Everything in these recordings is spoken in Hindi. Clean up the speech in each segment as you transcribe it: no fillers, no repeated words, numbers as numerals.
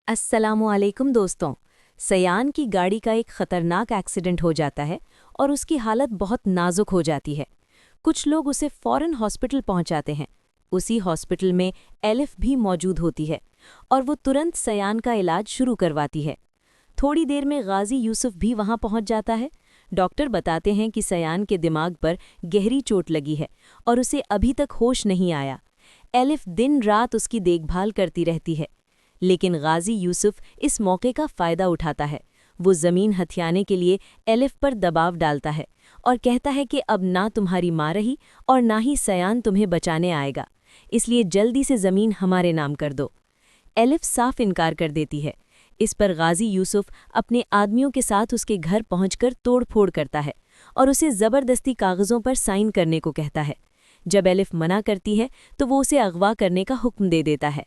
अस्सलामुअलैकुम दोस्तों। सयान की गाड़ी का एक खतरनाक एक्सीडेंट हो जाता है और उसकी हालत बहुत नाजुक हो जाती है। कुछ लोग उसे फौरन हॉस्पिटल पहुंचाते हैं। उसी हॉस्पिटल में एलिफ भी मौजूद होती है और वो तुरंत सयान का इलाज शुरू करवाती है। थोड़ी देर में गाजी यूसुफ भी वहां पहुंच जाता है। डॉक्टर बताते हैं कि सयान के दिमाग पर गहरी चोट लगी है और उसे अभी तक होश नहीं आया। एलिफ दिन रात उसकी देखभाल करती रहती है, लेकिन गाजी यूसुफ इस मौके का फ़ायदा उठाता है। वो ज़मीन हथियाने के लिए एलिफ पर दबाव डालता है और कहता है कि अब ना तुम्हारी माँ रही और ना ही सयान तुम्हें बचाने आएगा, इसलिए जल्दी से ज़मीन हमारे नाम कर दो। एलिफ साफ इनकार कर देती है। इस पर गाजी यूसुफ अपने आदमियों के साथ उसके घर पहुंचकर तोड़फोड़ करता है और उसे ज़बरदस्ती कागज़ों पर साइन करने को कहता है। जब एलिफ मना करती है तो वो उसे अगवा करने का हुक्म दे देता है।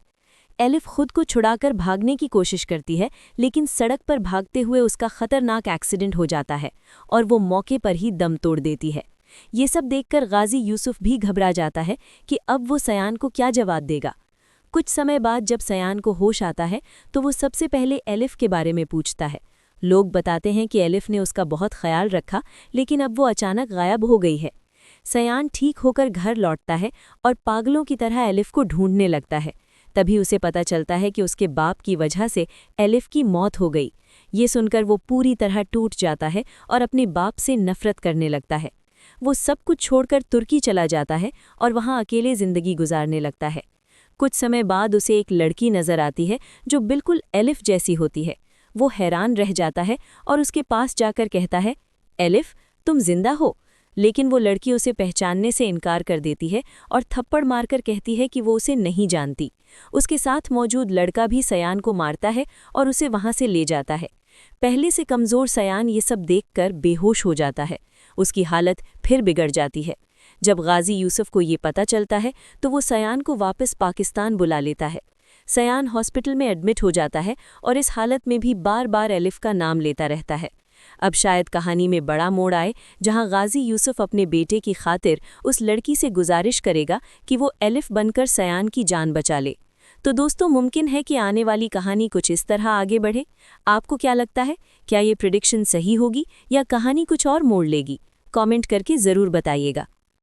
एलिफ खुद को छुड़ाकर भागने की कोशिश करती है, लेकिन सड़क पर भागते हुए उसका खतरनाक एक्सीडेंट हो जाता है और वो मौके पर ही दम तोड़ देती है। ये सब देखकर गाजी यूसुफ भी घबरा जाता है कि अब वो सयान को क्या जवाब देगा। कुछ समय बाद जब सयान को होश आता है तो वो सबसे पहले एलिफ के बारे में पूछता है। लोग बताते हैं कि एलिफ ने उसका बहुत ख्याल रखा, लेकिन अब वो अचानक गायब हो गई है। सयान ठीक होकर घर लौटता है और पागलों की तरह एलिफ को ढूंढने लगता है। तभी उसे पता चलता है कि उसके बाप की वजह से एलिफ की मौत हो गई। ये सुनकर वो पूरी तरह टूट जाता है और अपने बाप से नफरत करने लगता है। वो सब कुछ छोड़कर तुर्की चला जाता है और वहाँ अकेले ज़िंदगी गुजारने लगता है। कुछ समय बाद उसे एक लड़की नज़र आती है जो बिल्कुल एलिफ जैसी होती है। वो हैरान रह जाता है और उसके पास जाकर कहता है, एलिफ, तुम जिंदा हो? लेकिन वो लड़की उसे पहचानने से इनकार कर देती है और थप्पड़ मारकर कहती है कि वो उसे नहीं जानती। उसके साथ मौजूद लड़का भी सयान को मारता है और उसे वहां से ले जाता है। पहले से कमज़ोर सयान ये सब देखकर बेहोश हो जाता है। उसकी हालत फिर बिगड़ जाती है। जब गाजी यूसुफ को ये पता चलता है तो वो सयान को वापस पाकिस्तान बुला लेता है। सयान हॉस्पिटल में एडमिट हो जाता है और इस हालत में भी बार बार एलिफ का नाम लेता रहता है। अब शायद कहानी में बड़ा मोड़ आए, जहां गाजी यूसुफ अपने बेटे की खातिर उस लड़की से गुजारिश करेगा कि वो एलिफ बनकर सयान की जान बचा ले। तो दोस्तों, मुमकिन है कि आने वाली कहानी कुछ इस तरह आगे बढ़े। आपको क्या लगता है? क्या ये प्रेडिक्शन सही होगी या कहानी कुछ और मोड़ लेगी? कमेंट करके ज़रूर बताइएगा।